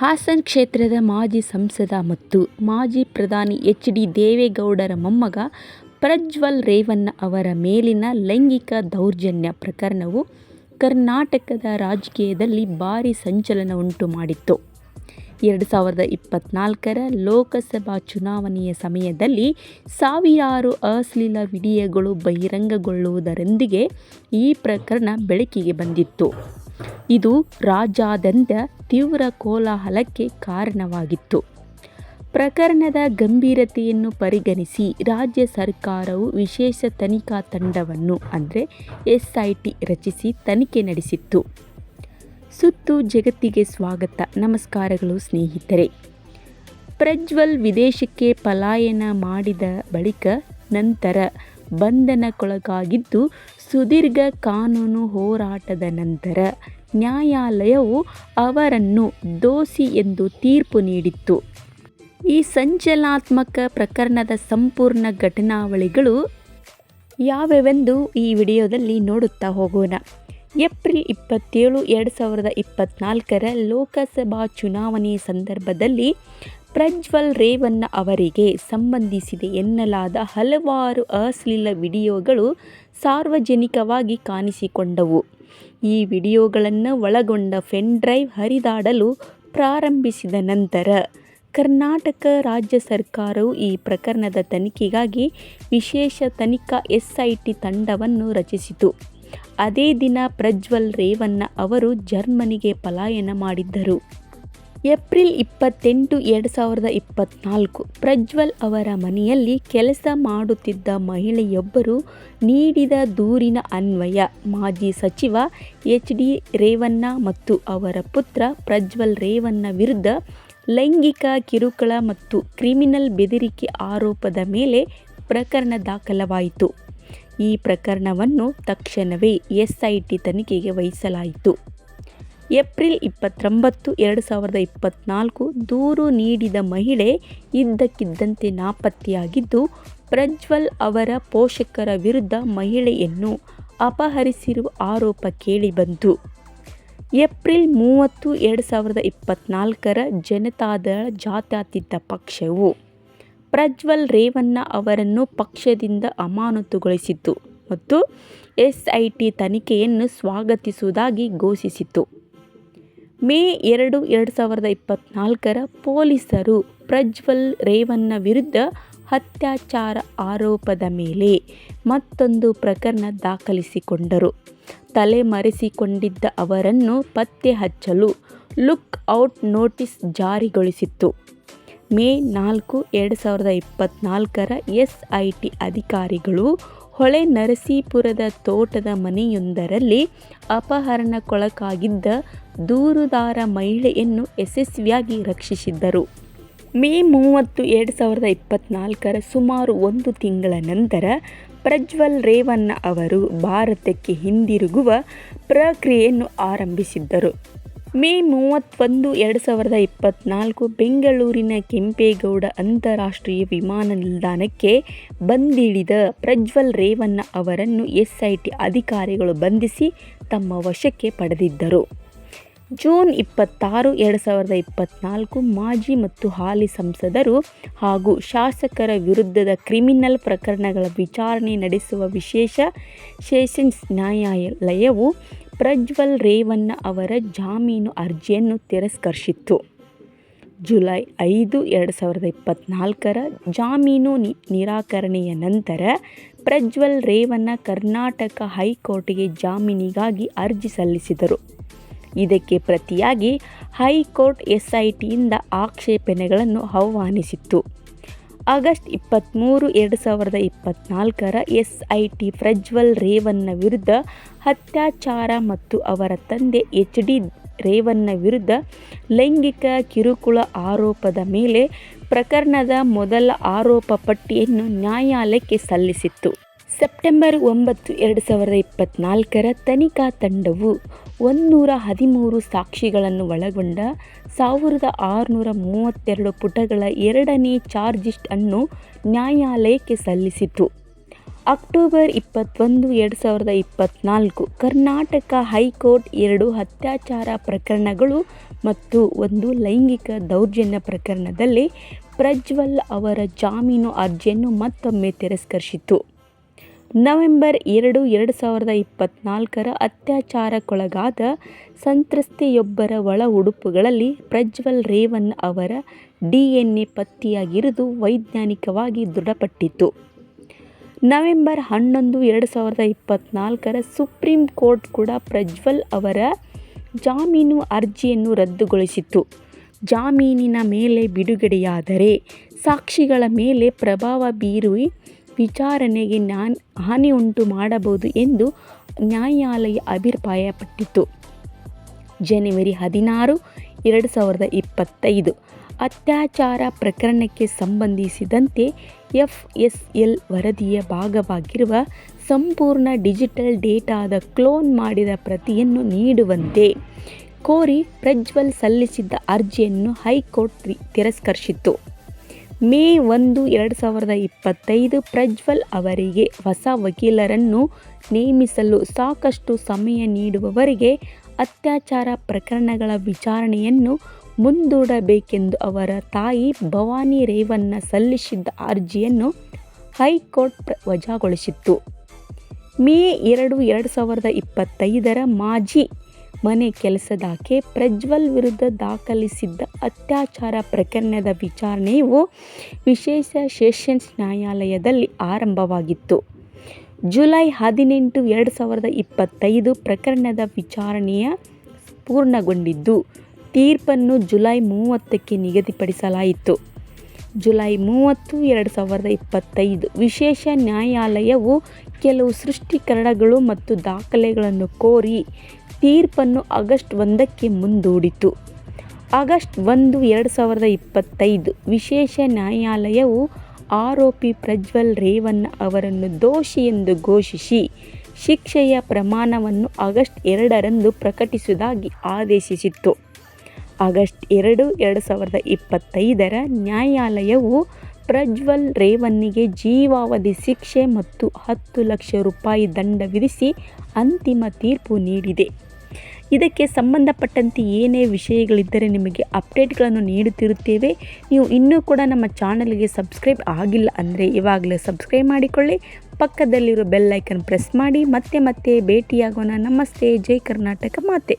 ಹಾಸನ ಕ್ಷೇತ್ರದ ಮಾಜಿ ಸಂಸದ ಮತ್ತು ಮಾಜಿ ಪ್ರಧಾನಿ ಎಚ್.ಡಿ. ದೇವೇಗೌಡರ ಮೊಮ್ಮಗ ಪ್ರಜ್ವಲ್ ರೇವಣ್ಣ ಅವರ ಮೇಲಿನ ಲೈಂಗಿಕ ದೌರ್ಜನ್ಯ ಪ್ರಕರಣವು ಕರ್ನಾಟಕದ ರಾಜಕೀಯದಲ್ಲಿ ಭಾರೀ ಸಂಚಲನ ಉಂಟು ಮಾಡಿತ್ತು. 2024ರ ಲೋಕಸಭಾ ಚುನಾವಣೆಯ ಸಮಯದಲ್ಲಿ ಸಾವಿರಾರು ಅಶ್ಲೀಲ ವಿಡಿಯೋಗಳು ಬಹಿರಂಗಗೊಳ್ಳುವುದರೊಂದಿಗೆ ಈ ಪ್ರಕರಣ ಬೆಳಕಿಗೆ ಬಂದಿತ್ತು. ಇದು ರಾಜ್ಯಾದ್ಯಂತ ತೀವ್ರ ಕೋಲಾಹಲಕ್ಕೆ ಕಾರಣವಾಗಿತ್ತು. ಪ್ರಕರಣದ ಗಂಭೀರತೆಯನ್ನು ಪರಿಗಣಿಸಿ ರಾಜ್ಯ ಸರ್ಕಾರವು ವಿಶೇಷ ತನಿಖಾ ತಂಡವನ್ನು SIT ರಚಿಸಿ ತನಿಖೆ ನಡೆಸಿತ್ತು. ಸುತ್ತು ಜಗತ್ತಿಗೆ ಸ್ವಾಗತ. ನಮಸ್ಕಾರಗಳು ಸ್ನೇಹಿತರೆ. ಪ್ರಜ್ವಲ್ ವಿದೇಶಕ್ಕೆ ಪಲಾಯನ ಮಾಡಿದ ಬಳಿಕ ನಂತರ ಬಂಧನಕ್ಕೊಳಗಾಗಿದ್ದು, ಸುದೀರ್ಘ ಕಾನೂನು ಹೋರಾಟದ ನಂತರ ನ್ಯಾಯಾಲಯವು ಅವರನ್ನು ದೋಷಿ ಎಂದು ತೀರ್ಪು ನೀಡಿತ್ತು. ಈ ಸಂಚಲನಾತ್ಮಕ ಪ್ರಕರಣದ ಸಂಪೂರ್ಣ ಘಟನಾವಳಿಗಳು ಯಾವ್ಯಾವೆಂದು ಈ ವಿಡಿಯೋದಲ್ಲಿ ನೋಡುತ್ತಾ ಹೋಗೋಣ. ಏಪ್ರಿಲ್ 27, 2024ರ ಲೋಕಸಭಾ ಚುನಾವಣೆ ಸಂದರ್ಭದಲ್ಲಿ ಪ್ರಜ್ವಲ್ ರೇವಣ್ಣ ಅವರಿಗೆ ಸಂಬಂಧಿಸಿದೆ ಎನ್ನಲಾದ ಹಲವಾರು ಅಶ್ಲೀಲ ವಿಡಿಯೋಗಳು ಸಾರ್ವಜನಿಕವಾಗಿ ಕಾಣಿಸಿಕೊಂಡವು. ಈ ವಿಡಿಯೋಗಳನ್ನು ಒಳಗೊಂಡ ಪೆನ್ ಡ್ರೈವ್ ಹರಿದಾಡಲು ಪ್ರಾರಂಭಿಸಿದ ನಂತರ ಕರ್ನಾಟಕ ರಾಜ್ಯ ಸರ್ಕಾರವು ಈ ಪ್ರಕರಣದ ತನಿಖೆಗಾಗಿ ವಿಶೇಷ ತನಿಖಾ SIT ತಂಡವನ್ನು ರಚಿಸಿತು. ಅದೇ ದಿನ ಪ್ರಜ್ವಲ್ ರೇವಣ್ಣ ಅವರು ಜರ್ಮನಿಗೆ ಪಲಾಯನ ಮಾಡಿದ್ದರು. ಏಪ್ರಿಲ್ 28, 2024 ಪ್ರಜ್ವಲ್ ಅವರ ಮನೆಯಲ್ಲಿ ಕೆಲಸ ಮಾಡುತ್ತಿದ್ದ ಮಹಿಳೆಯೊಬ್ಬರು ನೀಡಿದ ದೂರಿನ ಅನ್ವಯ ಮಾಜಿ ಸಚಿವ ಎಚ್.ಡಿ. ರೇವಣ್ಣ ಮತ್ತು ಅವರ ಪುತ್ರ ಪ್ರಜ್ವಲ್ ರೇವಣ್ಣ ವಿರುದ್ಧ ಲೈಂಗಿಕ ಕಿರುಕುಳ ಮತ್ತು ಕ್ರಿಮಿನಲ್ ಬೆದರಿಕೆ ಆರೋಪದ ಮೇಲೆ ಪ್ರಕರಣ ದಾಖಲಾಯಿತು. ಈ ಪ್ರಕರಣವನ್ನು ತಕ್ಷಣವೇ SIT ತನಿಖೆಗೆ ವಹಿಸಲಾಯಿತು. ಏಪ್ರಿಲ್ 29, 2024 ದೂರು ನೀಡಿದ ಮಹಿಳೆ ಇದ್ದಕ್ಕಿದ್ದಂತೆ ನಾಪತ್ತೆಯಾಗಿದ್ದು, ಪ್ರಜ್ವಲ್ ಅವರ ಪೋಷಕರ ವಿರುದ್ಧ ಮಹಿಳೆಯನ್ನು ಅಪಹರಿಸಿರುವ ಆರೋಪ ಕೇಳಿಬಂತು. ಏಪ್ರಿಲ್ 30, 2024ರ ಜನತಾದಳ ಜಾತ್ಯತೀತ ಪಕ್ಷವು ಪ್ರಜ್ವಲ್ ರೇವಣ್ಣ ಅವರನ್ನು ಪಕ್ಷದಿಂದ ಅಮಾನತುಗೊಳಿಸಿತು ಮತ್ತು SIT ತನಿಖೆಯನ್ನು ಸ್ವಾಗತಿಸುವುದಾಗಿ ಘೋಷಿಸಿತು. ಮೇ 2, 2024ರ ಪೊಲೀಸರು ಪ್ರಜ್ವಲ್ ರೇವಣ್ಣ ವಿರುದ್ಧ ಅತ್ಯಾಚಾರ ಆರೋಪದ ಮೇಲೆ ಮತ್ತೊಂದು ಪ್ರಕರಣ ದಾಖಲಿಸಿಕೊಂಡರು. ತಲೆಮರೆಸಿಕೊಂಡಿದ್ದ ಅವರನ್ನು ಪತ್ತೆ ಹಚ್ಚಲು ಲುಕ್ ಔಟ್ ನೋಟಿಸ್ ಜಾರಿಗೊಳಿಸಿತ್ತು. ಮೇ 4, 2024ರ SIT ಅಧಿಕಾರಿಗಳು ಹೊಳೆನರಸೀಪುರದ ತೋಟದ ಮನೆಯೊಂದರಲ್ಲಿ ಅಪಹರಣಕ್ಕೊಳಗಾಗಿದ್ದ ದೂರುದಾರ ಮಹಿಳೆಯನ್ನು ಯಶಸ್ವಿಯಾಗಿ ರಕ್ಷಿಸಿದ್ದರು. ಮೇ 30, 2024ರ ಸುಮಾರು 1 ತಿಂಗಳ ನಂತರ ಪ್ರಜ್ವಲ್ ರೇವಣ್ಣ ಅವರು ಭಾರತಕ್ಕೆ ಹಿಂದಿರುಗುವ ಪ್ರಕ್ರಿಯೆಯನ್ನು ಆರಂಭಿಸಿದ್ದರು. ಮೇ 31, 2024 ಬೆಂಗಳೂರಿನ ಕೆಂಪೇಗೌಡ ಅಂತಾರಾಷ್ಟ್ರೀಯ ವಿಮಾನ ನಿಲ್ದಾಣಕ್ಕೆ ಬಂದಿಳಿದ ಪ್ರಜ್ವಲ್ ರೇವಣ್ಣ ಅವರನ್ನು SIT ಅಧಿಕಾರಿಗಳು ಬಂಧಿಸಿ ತಮ್ಮ ವಶಕ್ಕೆ ಪಡೆದಿದ್ದರು. ಜೂನ್ 26, 2024 ಮಾಜಿ ಮತ್ತು ಹಾಲಿ ಸಂಸದರು ಹಾಗೂ ಶಾಸಕರ ವಿರುದ್ಧದ ಕ್ರಿಮಿನಲ್ ಪ್ರಕರಣಗಳ ವಿಚಾರಣೆ ನಡೆಸುವ ವಿಶೇಷ ಸೆಷನ್ಸ್ ನ್ಯಾಯಾಲಯವು ಪ್ರಜ್ವಲ್ ರೇವಣ್ಣ ಅವರ ಜಾಮೀನು ಅರ್ಜಿಯನ್ನು ತಿರಸ್ಕರಿಸಿತ್ತು. ಜುಲೈ 5, 2024ರ ಜಾಮೀನು ನಿರಾಕರಣೆಯ ನಂತರ ಪ್ರಜ್ವಲ್ ರೇವಣ್ಣ ಕರ್ನಾಟಕ ಹೈಕೋರ್ಟ್ಗೆ ಜಾಮೀನಿಗಾಗಿ ಅರ್ಜಿ ಸಲ್ಲಿಸಿದರು. ಇದಕ್ಕೆ ಪ್ರತಿಯಾಗಿ ಹೈಕೋರ್ಟ್ SITಯಿಂದ ಆಕ್ಷೇಪಣೆಗಳನ್ನು ಆಹ್ವಾನಿಸಿತ್ತು. ಆಗಸ್ಟ್ 23, 2024ರ SIT ಪ್ರಜ್ವಲ್ ರೇವಣ್ಣ ವಿರುದ್ಧ ಅತ್ಯಾಚಾರ ಮತ್ತು ಅವರ ತಂದೆ ಎಚ್.ಡಿ. ರೇವಣ್ಣ ವಿರುದ್ಧ ಲೈಂಗಿಕ ಕಿರುಕುಳ ಆರೋಪದ ಮೇಲೆ ಪ್ರಕರಣದ ಮೊದಲ ಆರೋಪ ಪಟ್ಟಿಯನ್ನು ನ್ಯಾಯಾಲಯಕ್ಕೆ ಸಲ್ಲಿಸಿತ್ತು. ಸೆಪ್ಟೆಂಬರ್ 9, 2024ರ ತನಿಖಾ ತಂಡವು 113 ಸಾಕ್ಷಿಗಳನ್ನು ಒಳಗೊಂಡ 1632 ಪುಟಗಳ ಎರಡನೇ ಚಾರ್ಜ್ ಶೀಟ್ ಅನ್ನು ನ್ಯಾಯಾಲಯಕ್ಕೆ ಸಲ್ಲಿಸಿತು. ಅಕ್ಟೋಬರ್ 21, 2024 ಕರ್ನಾಟಕ ಹೈಕೋರ್ಟ್ 2 ಅತ್ಯಾಚಾರ ಪ್ರಕರಣಗಳು ಮತ್ತು 1 ಲೈಂಗಿಕ ದೌರ್ಜನ್ಯ ಪ್ರಕರಣದಲ್ಲಿ ಪ್ರಜ್ವಲ್ ಅವರ ಜಾಮೀನು ಅರ್ಜಿಯನ್ನು ಮತ್ತೊಮ್ಮೆ ತಿರಸ್ಕರಿಸಿತು. ನವೆಂಬರ್ 2, 2024 ಅತ್ಯಾಚಾರಕ್ಕೊಳಗಾದ ಸಂತ್ರಸ್ತೆಯೊಬ್ಬರ ಒಳ ಉಡುಪುಗಳಲ್ಲಿ ಪ್ರಜ್ವಲ್ ರೇವಣ್ಣ ಅವರ DNA ಪತ್ತೆಯಾಗಿರುವುದು ವೈಜ್ಞಾನಿಕವಾಗಿ ದೃಢಪಟ್ಟಿತು. ನವೆಂಬರ್ 11, 2024 ಸುಪ್ರೀಂ ಕೋರ್ಟ್ ಕೂಡ ಪ್ರಜ್ವಲ್ ಅವರ ಜಾಮೀನು ಅರ್ಜಿಯನ್ನು ರದ್ದುಗೊಳಿಸಿತು. ಜಾಮೀನಿನ ಮೇಲೆ ಬಿಡುಗಡೆಯಾದರೆ ಸಾಕ್ಷಿಗಳ ಮೇಲೆ ಪ್ರಭಾವ ಬೀರಿ ವಿಚಾರಣೆಗೆ ಹಾನಿಯುಂಟು ಮಾಡಬಹುದು ಎಂದು ನ್ಯಾಯಾಲಯ ಅಭಿಪ್ರಾಯಪಟ್ಟಿತು. ಜನವರಿ 16, 2025 ಅತ್ಯಾಚಾರ ಪ್ರಕರಣಕ್ಕೆ ಸಂಬಂಧಿಸಿದಂತೆ FSL ವರದಿಯ ಭಾಗವಾಗಿರುವ ಸಂಪೂರ್ಣ ಡಿಜಿಟಲ್ ಡೇಟಾದ ಕ್ಲೋನ್ ಮಾಡಿದ ಪ್ರತಿಯನ್ನು ನೀಡುವಂತೆ ಕೋರಿ ಪ್ರಜ್ವಲ್ ಸಲ್ಲಿಸಿದ್ದ ಅರ್ಜಿಯನ್ನು ಹೈಕೋರ್ಟ್ ತಿರಸ್ಕರಿಸಿತು. ಮೇ 1, 2025 ಪ್ರಜ್ವಲ್ ಅವರಿಗೆ ಹೊಸ ವಕೀಲರನ್ನು ನೇಮಿಸಲು ಸಾಕಷ್ಟು ಸಮಯ ನೀಡುವವರೆಗೆ ಅತ್ಯಾಚಾರ ಪ್ರಕರಣಗಳ ವಿಚಾರಣೆಯನ್ನು ಮುಂದೂಡಬೇಕೆಂದು ಅವರ ತಾಯಿ ಭವಾನಿ ರೇವಣ್ಣ ಸಲ್ಲಿಸಿದ್ದ ಅರ್ಜಿಯನ್ನು ಹೈಕೋರ್ಟ್ ವಜಾಗೊಳಿಸಿತ್ತು. ಮೇ 2, 2025 ಮಾಜಿ ಮನೆ ಕೆಲಸದಾಕೆ ಪ್ರಜ್ವಲ್ ವಿರುದ್ಧ ದಾಖಲಿಸಿದ್ದ ಅತ್ಯಾಚಾರ ಪ್ರಕರಣದ ವಿಚಾರಣೆಯು ವಿಶೇಷ ಸೆಷನ್ಸ್ ನ್ಯಾಯಾಲಯದಲ್ಲಿ ಆರಂಭವಾಗಿತ್ತು. ಜುಲೈ 18, 2025 ಪ್ರಕರಣದ ವಿಚಾರಣೆಯ ಪೂರ್ಣಗೊಂಡಿದ್ದು, ತೀರ್ಪನ್ನು ಜುಲೈ 30ಕ್ಕೆ ನಿಗದಿಪಡಿಸಲಾಯಿತು. ಜುಲೈ 30, 2025 ವಿಶೇಷ ನ್ಯಾಯಾಲಯವು ಕೆಲವು ಸ್ಪಷ್ಟೀಕರಣಗಳು ಮತ್ತು ದಾಖಲೆಗಳನ್ನು ಕೋರಿ ತೀರ್ಪನ್ನು ಆಗಸ್ಟ್ 1ಕ್ಕೆ ಮುಂದೂಡಿತು. ಆಗಸ್ಟ್ 1, 2025 ವಿಶೇಷ ನ್ಯಾಯಾಲಯವು ಆರೋಪಿ ಪ್ರಜ್ವಲ್ ರೇವಣ್ಣ ಅವರನ್ನು ದೋಷಿ ಎಂದು ಘೋಷಿಸಿ ಶಿಕ್ಷೆಯ ಪ್ರಮಾಣವನ್ನು ಆಗಸ್ಟ್ 2ರಂದು ಪ್ರಕಟಿಸುವುದಾಗಿ ಆದೇಶಿಸಿತು. ಆಗಸ್ಟ್ 2, 2025 ನ್ಯಾಯಾಲಯವು ಪ್ರಜ್ವಲ್ ರೇವಣ್ಣಿಗೆ ಜೀವಾವಧಿ ಶಿಕ್ಷೆ ಮತ್ತು 10 ಲಕ್ಷ ರೂಪಾಯಿ ದಂಡ ವಿಧಿಸಿ ಅಂತಿಮ ತೀರ್ಪು ನೀಡಿದೆ. ಇದಕ್ಕೆ ಸಂಬಂಧಪಟ್ಟಂತೆ ಏನೇ ವಿಷಯಗಳಿದ್ದರೆ ನಿಮಗೆ ಅಪ್ಡೇಟ್ಗಳನ್ನು ನೀಡುತ್ತಿರುತ್ತೇವೆ. ನೀವು ಇನ್ನೂ ಕೂಡ ನಮ್ಮ ಚಾನಲ್ಗೆ ಸಬ್ಸ್ಕ್ರೈಬ್ ಆಗಿಲ್ಲ ಅಂದರೆ ಇವಾಗಲೇ ಸಬ್ಸ್ಕ್ರೈಬ್ ಮಾಡಿಕೊಳ್ಳಿ. ಪಕ್ಕದಲ್ಲಿರೋ ಬೆಲ್ ಐಕನ್ ಪ್ರೆಸ್ ಮಾಡಿ. ಮತ್ತೆ ಭೇಟಿಯಾಗೋಣ. ನಮಸ್ತೆ. ಜೈ ಕರ್ನಾಟಕ ಮಾತೆ.